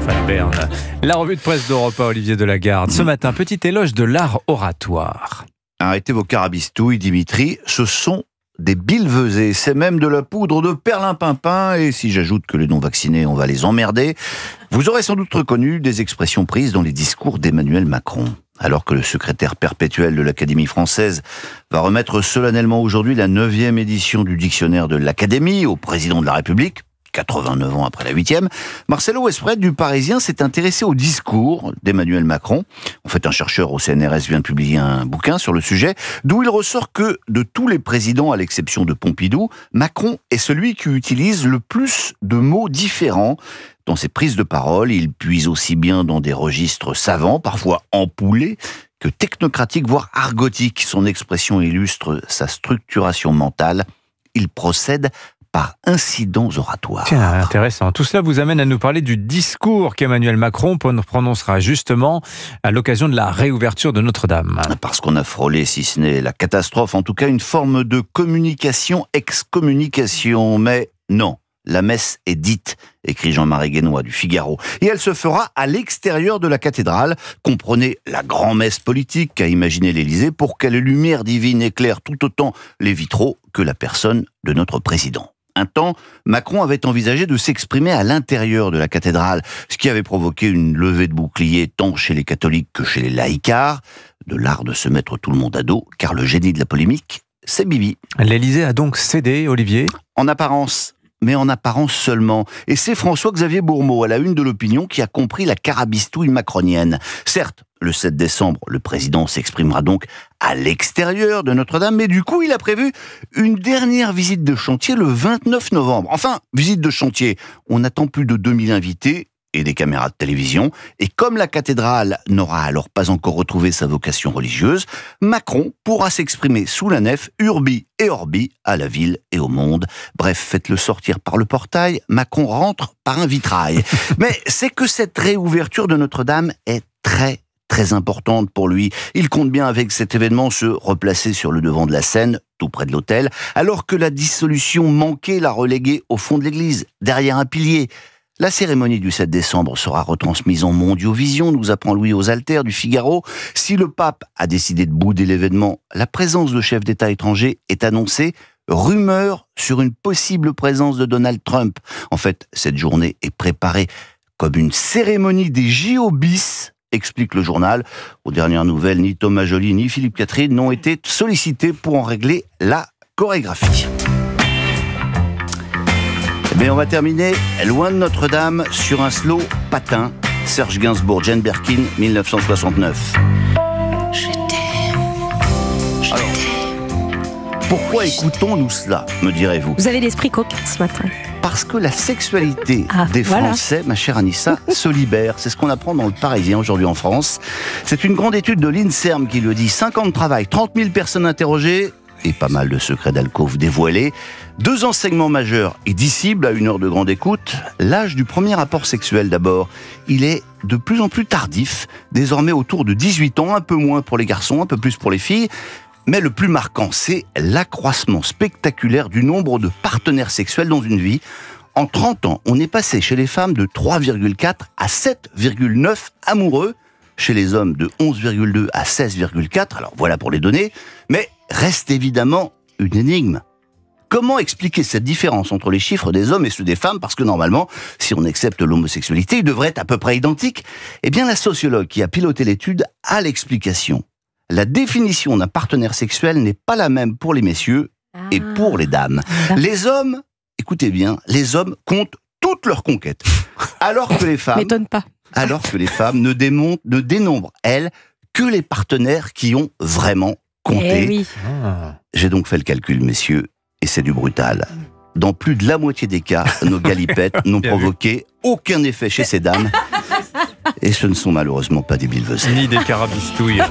Stéphane Bern. La revue de presse d'Europe 1, Olivier Delagarde. Ce matin, petit éloge de l'art oratoire. Arrêtez vos carabistouilles, Dimitri, ce sont des billevesées, c'est même de la poudre de perlimpinpin, et si j'ajoute que les non-vaccinés, on va les emmerder, vous aurez sans doute reconnu des expressions prises dans les discours d'Emmanuel Macron. Alors que le secrétaire perpétuel de l'Académie française va remettre solennellement aujourd'hui la 9e édition du dictionnaire de l'Académie au président de la République, 89 ans après la 8e, Marcelo Espreit du Parisien s'est intéressé au discours d'Emmanuel Macron. En fait, un chercheur au CNRS vient de publier un bouquin sur le sujet, d'où il ressort que, de tous les présidents, à l'exception de Pompidou, Macron est celui qui utilise le plus de mots différents. Dans ses prises de parole, il puise aussi bien dans des registres savants, parfois ampoulés, que technocratiques, voire argotiques. Son expression illustre sa structuration mentale. Il procède par incidents oratoires. Tiens, intéressant. Tout cela vous amène à nous parler du discours qu'Emmanuel Macron prononcera justement à l'occasion de la réouverture de Notre-Dame. Parce qu'on a frôlé, si ce n'est la catastrophe, en tout cas une forme de communication excommunication. Mais non, la messe est dite, écrit Jean-Marie Guénois du Figaro. Et elle se fera à l'extérieur de la cathédrale. Comprenez la grand-messe politique qu'a imaginé l'Élysée pour que les lumières divines éclairent tout autant les vitraux que la personne de notre président. Un temps, Macron avait envisagé de s'exprimer à l'intérieur de la cathédrale, ce qui avait provoqué une levée de boucliers tant chez les catholiques que chez les laïcards, de l'art de se mettre tout le monde à dos, car le génie de la polémique, c'est Bibi. L'Élysée a donc cédé, Olivier ? En apparence, mais en apparence seulement. Et c'est François-Xavier Bourmeau, à la une de l'Opinion, qui a compris la carabistouille macronienne. Certes, le 7 décembre, le président s'exprimera donc à l'extérieur de Notre-Dame, mais du coup, il a prévu une dernière visite de chantier le 29 novembre. Enfin, visite de chantier, on attend plus de 2000 invités et des caméras de télévision, et comme la cathédrale n'aura alors pas encore retrouvé sa vocation religieuse, Macron pourra s'exprimer sous la nef, urbi et orbi, à la ville et au monde. Bref, faites-le sortir par le portail, Macron rentre par un vitrail. Mais c'est que cette réouverture de Notre-Dame est très importante pour lui. Il compte bien avec cet événement se replacer sur le devant de la scène, tout près de l'autel, alors que la dissolution manquée l'a relégué au fond de l'église, derrière un pilier. La cérémonie du 7 décembre sera retransmise en mondiovision, nous apprend Louis Osalter du Figaro. Si le pape a décidé de bouder l'événement, la présence de chefs d'État étrangers est annoncée. Rumeur sur une possible présence de Donald Trump. En fait, cette journée est préparée comme une cérémonie des JO bis, explique le journal. Aux dernières nouvelles, ni Thomas Joly ni Philippe Catherine n'ont été sollicités pour en régler la chorégraphie. Mais on va terminer loin de Notre-Dame sur un slow patin. Serge Gainsbourg, Jane Birkin, 1969. Je t'aime. Alors, pourquoi écoutons-nous cela, me direz-vous ? Vous avez l'esprit coquin ce matin. Parce que la sexualité des voilà. Français, ma chère Anissa, se libère. C'est ce qu'on apprend dans le Parisien aujourd'hui en France. C'est une grande étude de l'INSERM qui le dit. 5 ans de travail, 30 000 personnes interrogées et pas mal de secrets d'alcôve dévoilés. 2 enseignements majeurs et disciple à 1 heure de grande écoute. L'âge du premier rapport sexuel d'abord. Il est de plus en plus tardif, désormais autour de 18 ans, un peu moins pour les garçons, un peu plus pour les filles. Mais le plus marquant, c'est l'accroissement spectaculaire du nombre de partenaires sexuels dans une vie. En 30 ans, on est passé chez les femmes de 3,4 à 7,9 amoureux, chez les hommes de 11,2 à 16,4, alors voilà pour les données, mais reste évidemment une énigme. Comment expliquer cette différence entre les chiffres des hommes et ceux des femmes ? Parce que normalement, si on accepte l'homosexualité, ils devraient être à peu près identiques. Eh bien, la sociologue qui a piloté l'étude a l'explication. La définition d'un partenaire sexuel n'est pas la même pour les messieurs et pour les dames. Les hommes, écoutez bien, les hommes comptent toutes leurs conquêtes. Alors que les femmes, M'étonne pas. ne dénombrent, elles, que les partenaires qui ont vraiment compté. Eh oui. J'ai donc fait le calcul, messieurs, et c'est du brutal. Dans plus de la moitié des cas, nos galipettes n'ont provoqué aucun effet chez ces dames. Et ce ne sont malheureusement pas des billevesées. Ni des carabistouilles.